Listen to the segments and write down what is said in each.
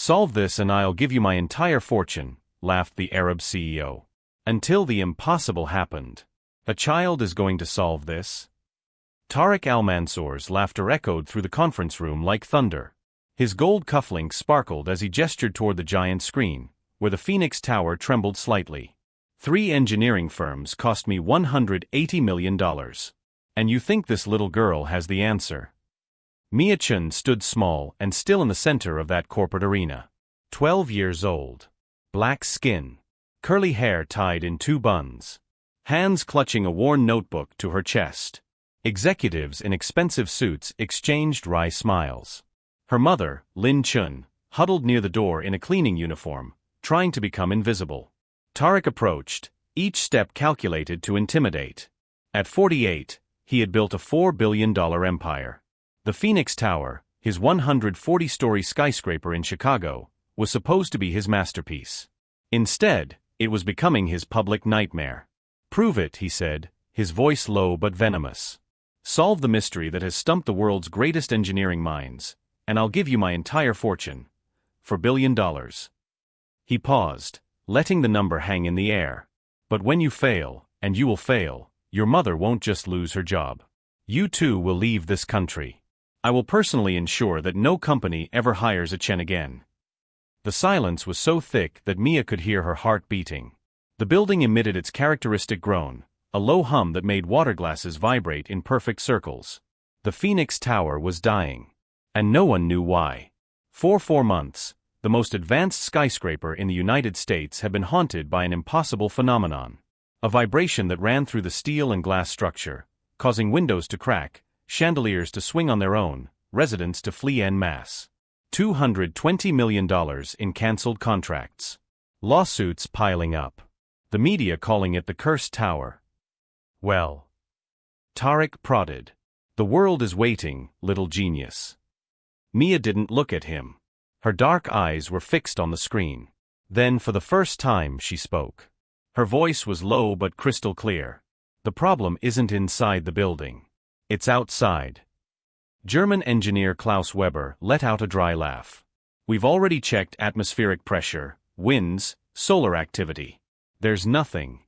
Solve this and I'll give you my entire fortune, laughed the Arab CEO. Until the impossible happened. A child is going to solve this? Tariq Al-Mansour's laughter echoed through the conference room like thunder. His gold cufflinks sparkled as he gestured toward the giant screen, where the Phoenix Tower trembled slightly. 3 engineering firms cost me $180 million. And you think this little girl has the answer? Mia Chun stood small and still in the center of that corporate arena. 12 years old. Black skin. Curly hair tied in 2 buns. Hands clutching a worn notebook to her chest. Executives in expensive suits exchanged wry smiles. Her mother, Lin Chun, huddled near the door in a cleaning uniform, trying to become invisible. Tariq approached, each step calculated to intimidate. At 48, he had built a $4 billion empire. The Phoenix Tower, his 140-story skyscraper in Chicago, was supposed to be his masterpiece. Instead, it was becoming his public nightmare. Prove it, he said, his voice low but venomous. Solve the mystery that has stumped the world's greatest engineering minds, and I'll give you my entire fortune. For $1 billion. He paused, letting the number hang in the air. But when you fail, and you will fail, your mother won't just lose her job. You too will leave this country. I will personally ensure that no company ever hires a Chen again. The silence was so thick that Mia could hear her heart beating. The building emitted its characteristic groan, a low hum that made water glasses vibrate in perfect circles. The Phoenix Tower was dying. And no one knew why. For 4 months, the most advanced skyscraper in the United States had been haunted by an impossible phenomenon. A vibration that ran through the steel and glass structure, causing windows to crack, chandeliers to swing on their own, residents to flee en masse. $220 million in cancelled contracts. Lawsuits piling up. The media calling it the cursed tower. Well. Tariq prodded. The world is waiting, little genius. Mia didn't look at him. Her dark eyes were fixed on the screen. Then for the first time she spoke. Her voice was low but crystal clear. The problem isn't inside the building. It's outside. German engineer Klaus Weber let out a dry laugh. We've already checked atmospheric pressure, winds, solar activity. There's nothing.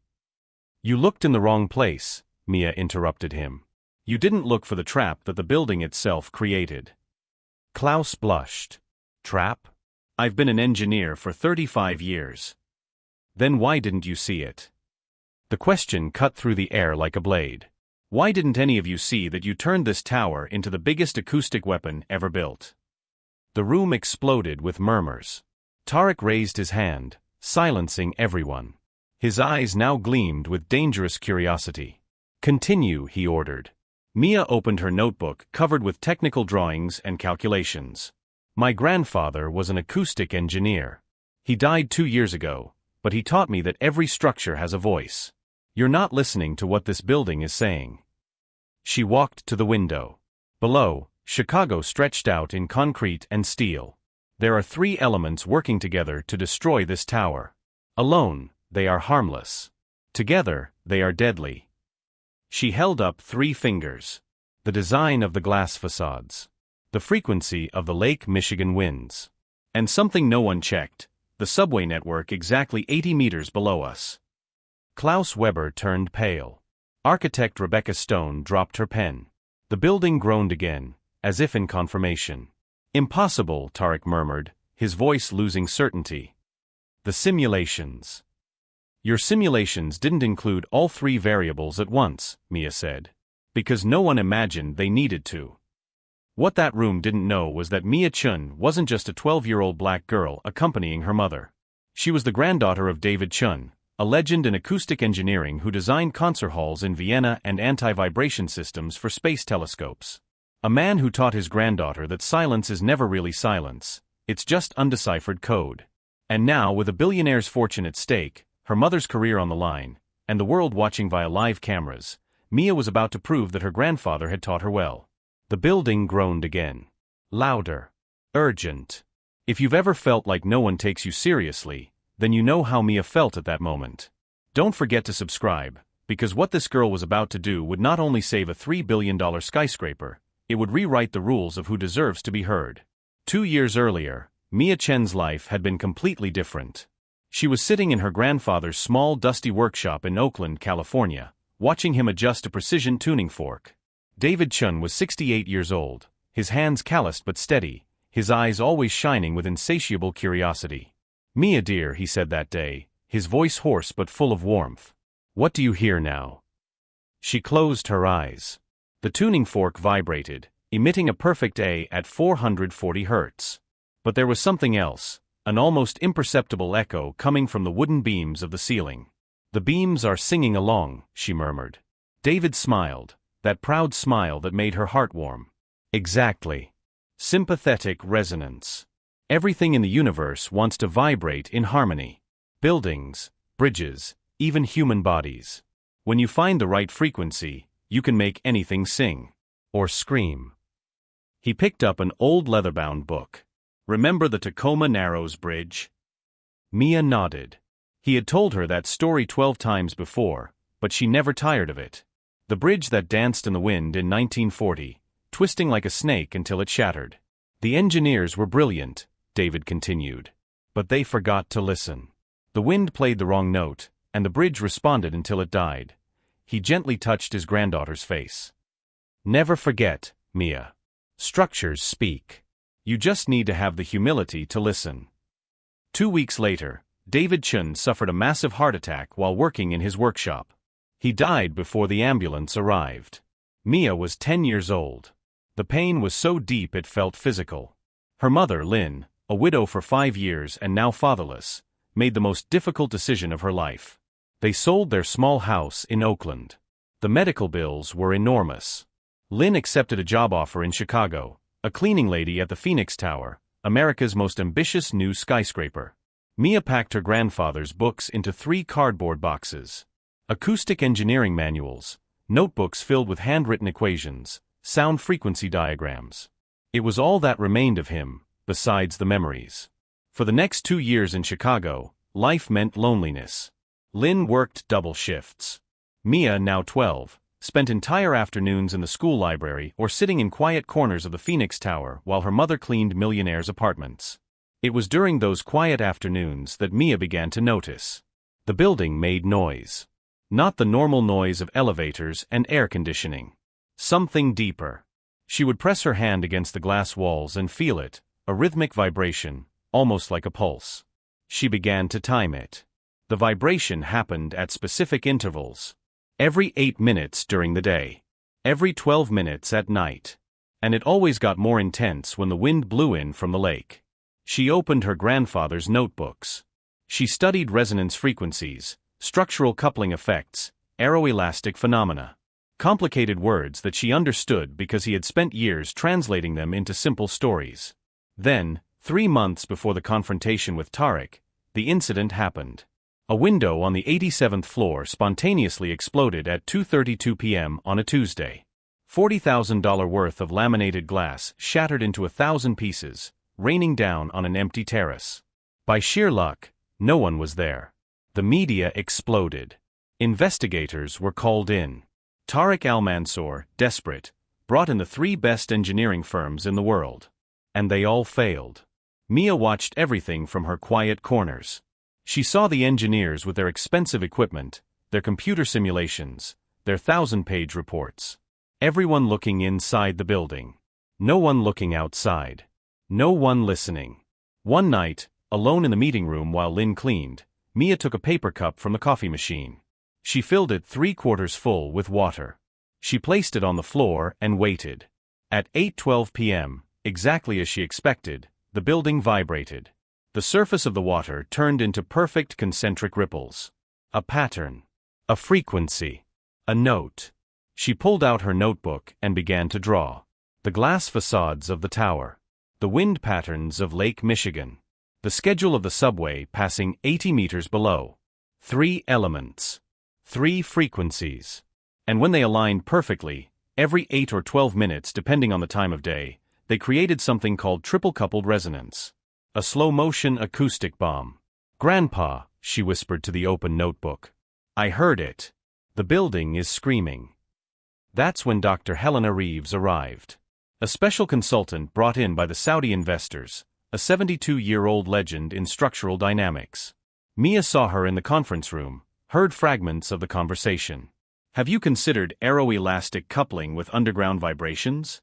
You looked in the wrong place, Mia interrupted him. You didn't look for the trap that the building itself created. Klaus blushed. Trap? I've been an engineer for 35 years. Then why didn't you see it? The question cut through the air like a blade. Why didn't any of you see that you turned this tower into the biggest acoustic weapon ever built? The room exploded with murmurs. Tariq raised his hand, silencing everyone. His eyes now gleamed with dangerous curiosity. Continue, he ordered. Mia opened her notebook covered with technical drawings and calculations. My grandfather was an acoustic engineer. He died 2 years ago, but he taught me that every structure has a voice. You're not listening to what this building is saying. She walked to the window. Below, Chicago stretched out in concrete and steel. There are 3 elements working together to destroy this tower. Alone, they are harmless. Together, they are deadly. She held up 3 fingers. The design of the glass facades. The frequency of the Lake Michigan winds. And something no one checked, the subway network exactly 80 meters below us. Klaus Weber turned pale. Architect Rebecca Stone dropped her pen. The building groaned again, as if in confirmation. Impossible, Tariq murmured, his voice losing certainty. The simulations. Your simulations didn't include all 3 variables at once, Mia said. Because no one imagined they needed to. What that room didn't know was that Mia Chun wasn't just a 12-year-old black girl accompanying her mother. She was the granddaughter of David Chun, a legend in acoustic engineering who designed concert halls in Vienna and anti-vibration systems for space telescopes. A man who taught his granddaughter that silence is never really silence, it's just undeciphered code. And now, with a billionaire's fortune at stake, her mother's career on the line, and the world watching via live cameras, Mia was about to prove that her grandfather had taught her well. The building groaned again. Louder. Urgent. If you've ever felt like no one takes you seriously, then you know how Mia felt at that moment. Don't forget to subscribe, because what this girl was about to do would not only save a $3 billion skyscraper, it would rewrite the rules of who deserves to be heard. 2 years earlier, Mia Chen's life had been completely different. She was sitting in her grandfather's small dusty workshop in Oakland, California, watching him adjust a precision tuning fork. David Chen was 68 years old, his hands calloused but steady, his eyes always shining with insatiable curiosity. "Mia dear," he said that day, his voice hoarse but full of warmth. "What do you hear now?" She closed her eyes. The tuning fork vibrated, emitting a perfect A at 440 Hz. But there was something else, an almost imperceptible echo coming from the wooden beams of the ceiling. "The beams are singing along," she murmured. David smiled, that proud smile that made her heart warm. "Exactly. Sympathetic resonance. Everything in the universe wants to vibrate in harmony. Buildings, bridges, even human bodies. When you find the right frequency, you can make anything sing. Or scream." He picked up an old leather-bound book. "Remember the Tacoma Narrows Bridge?" Mia nodded. He had told her that story 12 times before, but she never tired of it. The bridge that danced in the wind in 1940, twisting like a snake until it shattered. "The engineers were brilliant," David continued. "But they forgot to listen. The wind played the wrong note, and the bridge responded until it died." He gently touched his granddaughter's face. "Never forget, Mia. Structures speak. You just need to have the humility to listen." 2 weeks later, David Chen suffered a massive heart attack while working in his workshop. He died before the ambulance arrived. Mia was 10 years old. The pain was so deep it felt physical. Her mother, Lynn, a widow for 5 years and now fatherless, made the most difficult decision of her life. They sold their small house in Oakland. The medical bills were enormous. Lynn accepted a job offer in Chicago, a cleaning lady at the Phoenix Tower, America's most ambitious new skyscraper. Mia packed her grandfather's books into 3 cardboard boxes. Acoustic engineering manuals, notebooks filled with handwritten equations, sound frequency diagrams. It was all that remained of him, besides the memories. For the next 2 years in Chicago, life meant loneliness. Lynn worked double shifts. Mia, now 12, spent entire afternoons in the school library or sitting in quiet corners of the Phoenix Tower while her mother cleaned millionaires' apartments. It was during those quiet afternoons that Mia began to notice. The building made noise. Not the normal noise of elevators and air conditioning. Something deeper. She would press her hand against the glass walls and feel it, a rhythmic vibration, almost like a pulse. She began to time it. The vibration happened at specific intervals. Every 8 minutes during the day. Every 12 minutes at night. And it always got more intense when the wind blew in from the lake. She opened her grandfather's notebooks. She studied resonance frequencies, structural coupling effects, aeroelastic phenomena. Complicated words that she understood because he had spent years translating them into simple stories. Then, 3 months before the confrontation with Tarek, the incident happened. A window on the 87th floor spontaneously exploded at 2:32 p.m. on a Tuesday. $40,000 worth of laminated glass shattered into 1,000 pieces, raining down on an empty terrace. By sheer luck, no one was there. The media exploded. Investigators were called in. Tariq Al-Mansour, desperate, brought in the 3 best engineering firms in the world. And they all failed. Mia watched everything from her quiet corners. She saw the engineers with their expensive equipment, their computer simulations, their 1,000-page reports. Everyone looking inside the building. No one looking outside. No one listening. One night, alone in the meeting room while Lynn cleaned, Mia took a paper cup from the coffee machine. She filled it 3/4 full with water. She placed it on the floor and waited. At 8:12 p.m., exactly as she expected, the building vibrated. The surface of the water turned into perfect concentric ripples. A pattern. A frequency. A note. She pulled out her notebook and began to draw. The glass facades of the tower. The wind patterns of Lake Michigan. The schedule of the subway passing 80 meters below. 3 elements. 3 frequencies. And when they aligned perfectly, every 8 or 12 minutes depending on the time of day, they created something called triple-coupled resonance. A slow-motion acoustic bomb. "Grandpa," she whispered to the open notebook. "I heard it. The building is screaming." That's when Dr. Helena Reeves arrived. A special consultant brought in by the Saudi investors, a 72-year-old legend in structural dynamics. Mia saw her in the conference room, heard fragments of the conversation. "Have you considered aeroelastic coupling with underground vibrations?"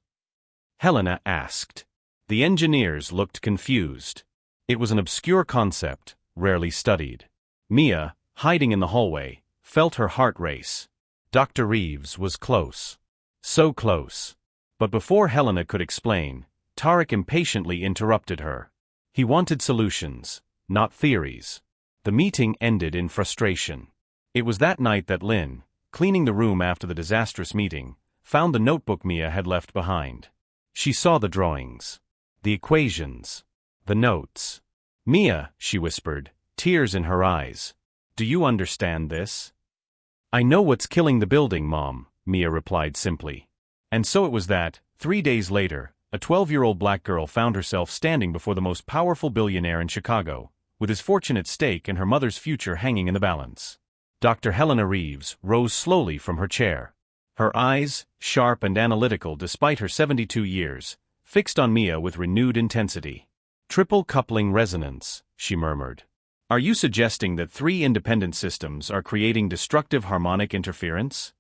Helena asked. The engineers looked confused. It was an obscure concept, rarely studied. Mia, hiding in the hallway, felt her heart race. Dr. Reeves was close. So close. But before Helena could explain, Tarek impatiently interrupted her. He wanted solutions, not theories. The meeting ended in frustration. It was that night that Lynn, cleaning the room after the disastrous meeting, found the notebook Mia had left behind. She saw the drawings, the equations, the notes. "Mia," she whispered, tears in her eyes. "Do you understand this?" "I know what's killing the building, Mom," Mia replied simply. And so it was that, 3 days later, a 12-year-old black girl found herself standing before the most powerful billionaire in Chicago, with his fortune at stake and her mother's future hanging in the balance. Dr. Helena Reeves rose slowly from her chair. Her eyes, sharp and analytical despite her 72 years, fixed on Mia with renewed intensity. "Triple coupling resonance," she murmured. "Are you suggesting that 3 independent systems are creating destructive harmonic interference?"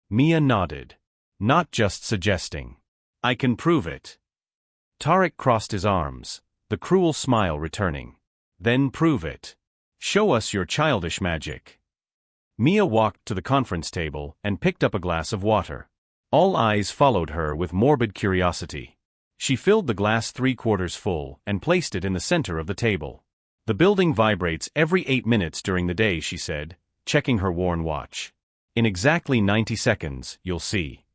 Mia nodded. "Not just suggesting. I can prove it." Tarek crossed his arms, the cruel smile returning. "Then prove it. Show us your childish magic." Mia walked to the conference table and picked up a glass of water. All eyes followed her with morbid curiosity. She filled the glass 3/4 full and placed it in the center of the table. "The building vibrates every 8 minutes during the day," she said, checking her worn watch. "In exactly 90 seconds, you'll see."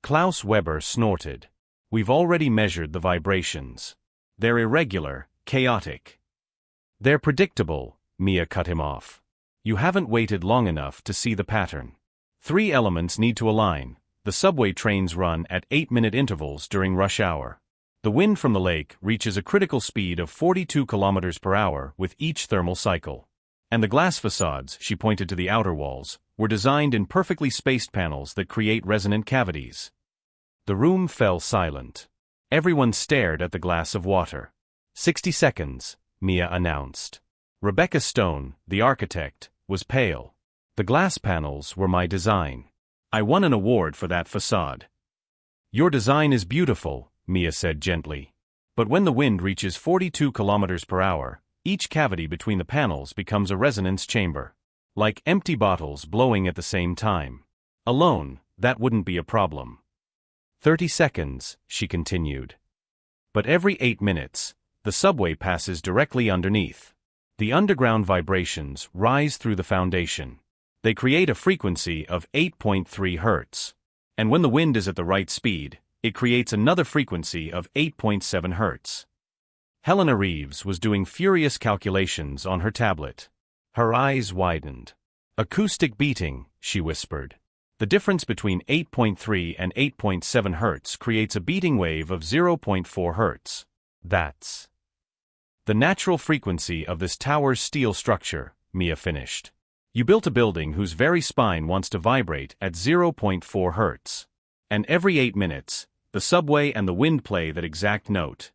Klaus Weber snorted. "We've already measured the vibrations. They're irregular, chaotic." "They're predictable," Mia cut him off. "You haven't waited long enough to see the pattern. 3 elements need to align. The subway trains run at 8-minute intervals during rush hour. The wind from the lake reaches a critical speed of 42 kilometers per hour with each thermal cycle. And the glass facades," she pointed to the outer walls, "were designed in perfectly spaced panels that create resonant cavities." The room fell silent. Everyone stared at the glass of water. 60 seconds, Mia announced. Rebecca Stone, the architect, was pale. "The glass panels were my design. I won an award for that facade." "Your design is beautiful," Mia said gently. "But when the wind reaches 42 kilometers per hour, each cavity between the panels becomes a resonance chamber. Like empty bottles blowing at the same time. Alone, that wouldn't be a problem." 30 seconds, she continued. "But every 8 minutes, the subway passes directly underneath. The underground vibrations rise through the foundation. They create a frequency of 8.3 Hz. And when the wind is at the right speed, it creates another frequency of 8.7 Hz. Helena Reeves was doing furious calculations on her tablet. Her eyes widened. "Acoustic beating," she whispered. "The difference between 8.3 and 8.7 Hz creates a beating wave of 0.4 Hz. That's the natural frequency of this tower's steel structure," Mia finished. "You built a building whose very spine wants to vibrate at 0.4 Hz. And every 8 minutes, the subway and the wind play that exact note."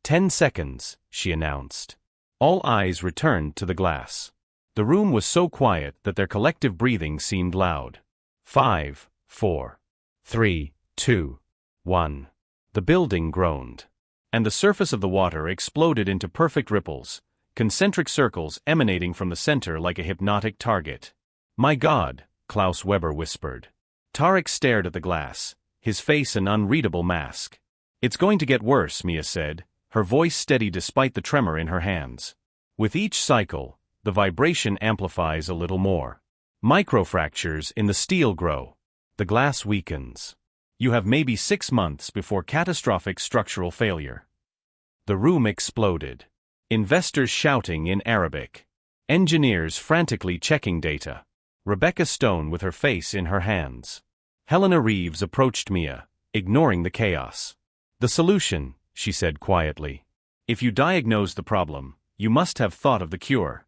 10 seconds, she announced. All eyes returned to the glass. The room was so quiet that their collective breathing seemed loud. 5, 4, 3, 2, 1. The building groaned. And the surface of the water exploded into perfect ripples, concentric circles emanating from the center like a hypnotic target. "My God," Klaus Weber whispered. Tarek stared at the glass, his face an unreadable mask. "It's going to get worse," Mia said, her voice steady despite the tremor in her hands. "With each cycle, the vibration amplifies a little more. Microfractures in the steel grow. The glass weakens. You have maybe 6 months before catastrophic structural failure." The room exploded. Investors shouting in Arabic. Engineers frantically checking data. Rebecca Stone with her face in her hands. Helena Reeves approached Mia, ignoring the chaos. "The solution," she said quietly. "If you diagnose the problem, you must have thought of the cure."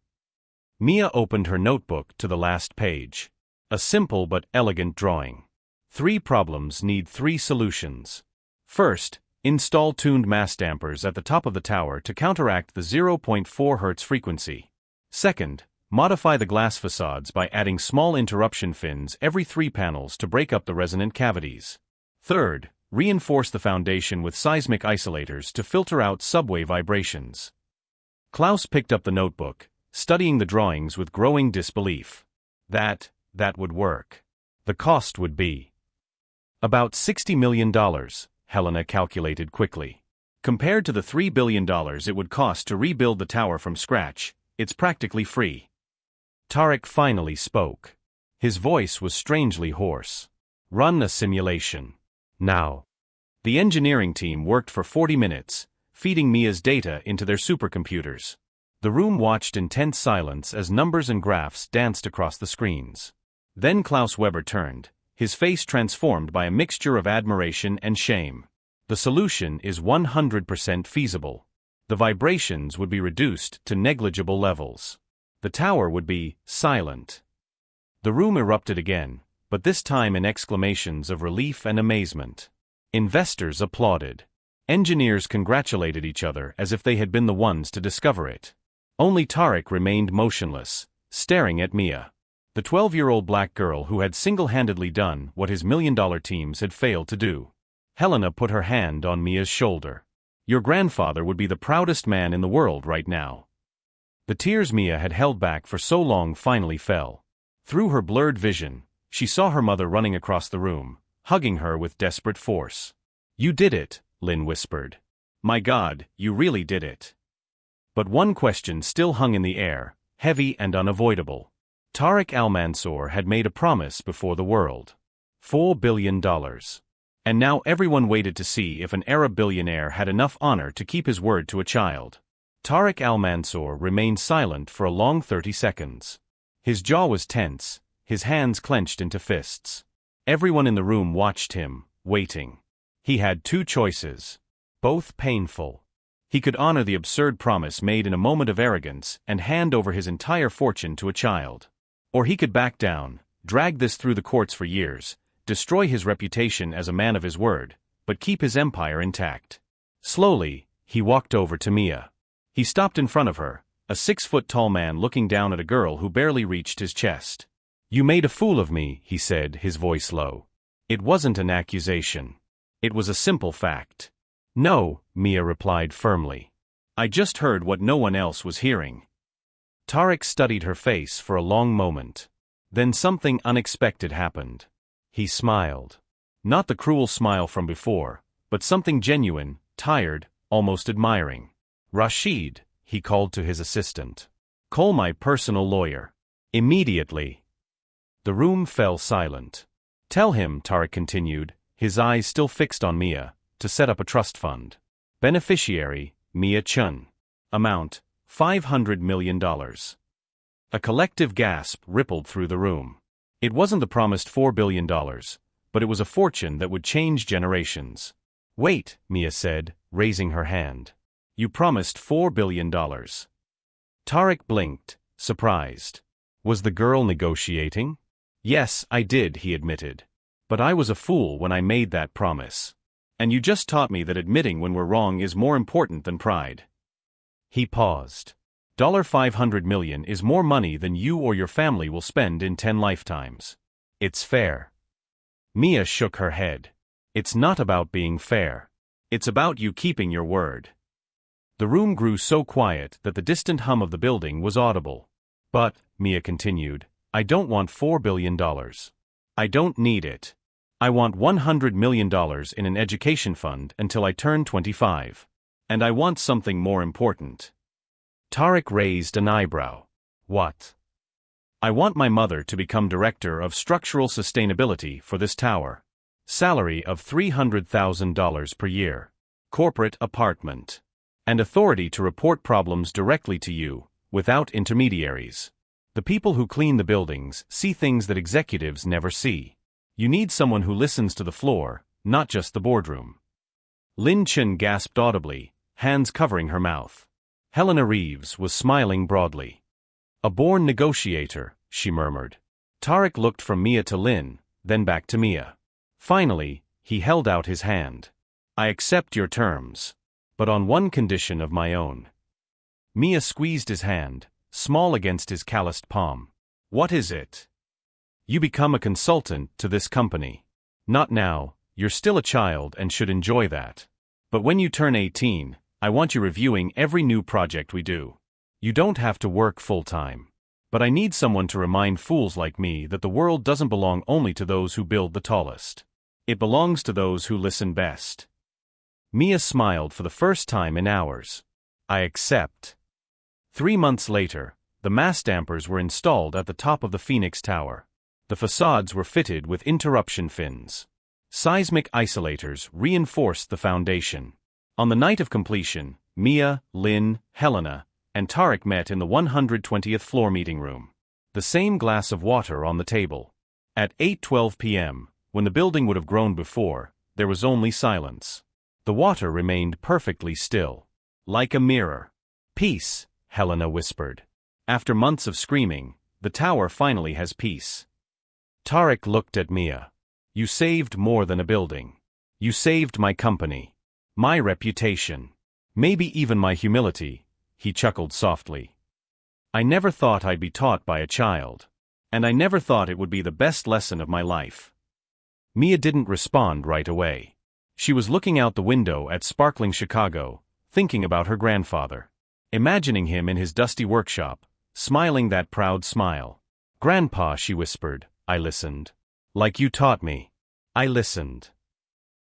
Mia opened her notebook to the last page. A simple but elegant drawing. 3 problems need 3 solutions. First, Install tuned mass dampers at the top of the tower to counteract the 0.4 Hz frequency. Second, modify the glass facades by adding small interruption fins every 3 panels to break up the resonant cavities. Third, reinforce the foundation with seismic isolators to filter out subway vibrations. Klaus picked up the notebook, studying the drawings with growing disbelief. That would work. The cost would be about $60 million, Helena calculated quickly. Compared to the $3 billion it would cost to rebuild the tower from scratch, it's practically free. Tarek finally spoke. His voice was strangely hoarse. Run a simulation. Now. The engineering team worked for 40 minutes, feeding Mia's data into their supercomputers. The room watched in tense silence as numbers and graphs danced across the screens. Then Klaus Weber turned, his face transformed by a mixture of admiration and shame. The solution is 100% feasible. The vibrations would be reduced to negligible levels. The tower would be silent. The room erupted again, but this time in exclamations of relief and amazement. Investors applauded. Engineers congratulated each other as if they had been the ones to discover it. Only Tarek remained motionless, staring at Mia. The 12-year-old black girl who had single-handedly done what his million-dollar teams had failed to do. Helena put her hand on Mia's shoulder. Your grandfather would be the proudest man in the world right now. The tears Mia had held back for so long finally fell. Through her blurred vision, she saw her mother running across the room, hugging her with desperate force. You did it, Lynn whispered. My God, you really did it. But one question still hung in the air, heavy and unavoidable. Tarek Al-Mansour had made a promise before the world. $4 billion. And now everyone waited to see if an Arab billionaire had enough honor to keep his word to a child. Tarek Al-Mansour remained silent for a long 30 seconds. His jaw was tense, his hands clenched into fists. Everyone in the room watched him, waiting. He had 2 choices. Both painful. He could honor the absurd promise made in a moment of arrogance and hand over his entire fortune to a child. Or he could back down, drag this through the courts for years, destroy his reputation as a man of his word, but keep his empire intact. Slowly, he walked over to Mia. He stopped in front of her, a 6-foot-tall man looking down at a girl who barely reached his chest. You made a fool of me, he said, his voice low. It wasn't an accusation. It was a simple fact. No, Mia replied firmly. I just heard what no one else was hearing. Tarek studied her face for a long moment. Then something unexpected happened. He smiled. Not the cruel smile from before, but something genuine, tired, almost admiring. Rashid, he called to his assistant. Call my personal lawyer. Immediately. The room fell silent. Tell him, Tarek continued, his eyes still fixed on Mia, to set up a trust fund. Beneficiary, Mia Chun. Amount, $500 million. A collective gasp rippled through the room. It wasn't the promised $4 billion, but it was a fortune that would change generations. Wait, Mia said, raising her hand. You promised $4 billion. Tarek blinked, surprised. Was the girl negotiating? Yes, I did, he admitted. But I was a fool when I made that promise. And you just taught me that admitting when we're wrong is more important than pride. He paused. $500 million is more money than you or your family will spend in 10 lifetimes. It's fair. Mia shook her head. It's not about being fair. It's about you keeping your word. The room grew so quiet that the distant hum of the building was audible. But, Mia continued, I don't want $4 billion. I don't need it. I want $100 million in an education fund until I turn 25. And I want something more important. Tarek raised an eyebrow. What? I want my mother to become Director of Structural Sustainability for this tower. Salary of $300,000 per year. Corporate apartment. And authority to report problems directly to you, without intermediaries. The people who clean the buildings see things that executives never see. You need someone who listens to the floor, not just the boardroom. Lin Chen gasped audibly, hands covering her mouth. Helena Reeves was smiling broadly. A born negotiator, she murmured. Tarek looked from Mia to Lin, then back to Mia. Finally, he held out his hand. I accept your terms. But on one condition of my own. Mia squeezed his hand, small against his calloused palm. What is it? You become a consultant to this company. Not now, you're still a child and should enjoy that. But when you turn 18, I want you reviewing every new project we do. You don't have to work full-time. But I need someone to remind fools like me that the world doesn't belong only to those who build the tallest. It belongs to those who listen best. Mia smiled for the first time in hours. I accept. 3 months later, the mast dampers were installed at the top of the Phoenix Tower. The facades were fitted with interruption fins. Seismic isolators reinforced the foundation. On the night of completion, Mia, Lynn, Helena, and Tarek met in the 120th floor meeting room. The same glass of water on the table. At 8:12 p.m., when the building would have groaned before, there was only silence. The water remained perfectly still. Like a mirror. Peace, Helena whispered. After months of screaming, the tower finally has peace. Tarek looked at Mia. You saved more than a building. You saved my company. My reputation. Maybe even my humility, he chuckled softly. I never thought I'd be taught by a child. And I never thought it would be the best lesson of my life. Mia didn't respond right away. She was looking out the window at sparkling Chicago, thinking about her grandfather. Imagining him in his dusty workshop, smiling that proud smile. Grandpa, she whispered. I listened. Like you taught me. I listened.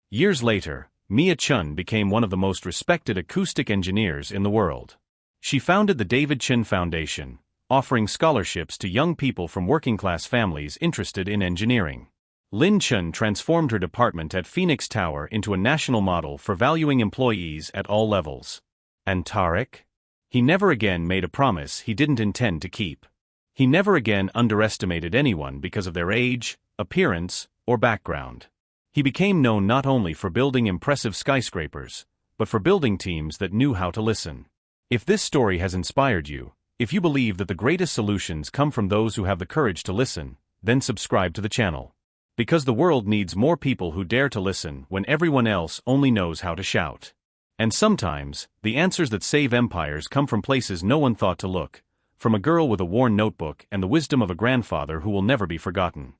Years later, Mia Chun became one of the most respected acoustic engineers in the world. She founded the David Chun Foundation, offering scholarships to young people from working-class families interested in engineering. Lin Chun transformed her department at Phoenix Tower into a national model for valuing employees at all levels. And Tarek? He never again made a promise he didn't intend to keep. He never again underestimated anyone because of their age, appearance, or background. He became known not only for building impressive skyscrapers, but for building teams that knew how to listen. If this story has inspired you, if you believe that the greatest solutions come from those who have the courage to listen, then subscribe to the channel. Because the world needs more people who dare to listen when everyone else only knows how to shout. And sometimes, the answers that save empires come from places no one thought to look, from a girl with a worn notebook and the wisdom of a grandfather who will never be forgotten.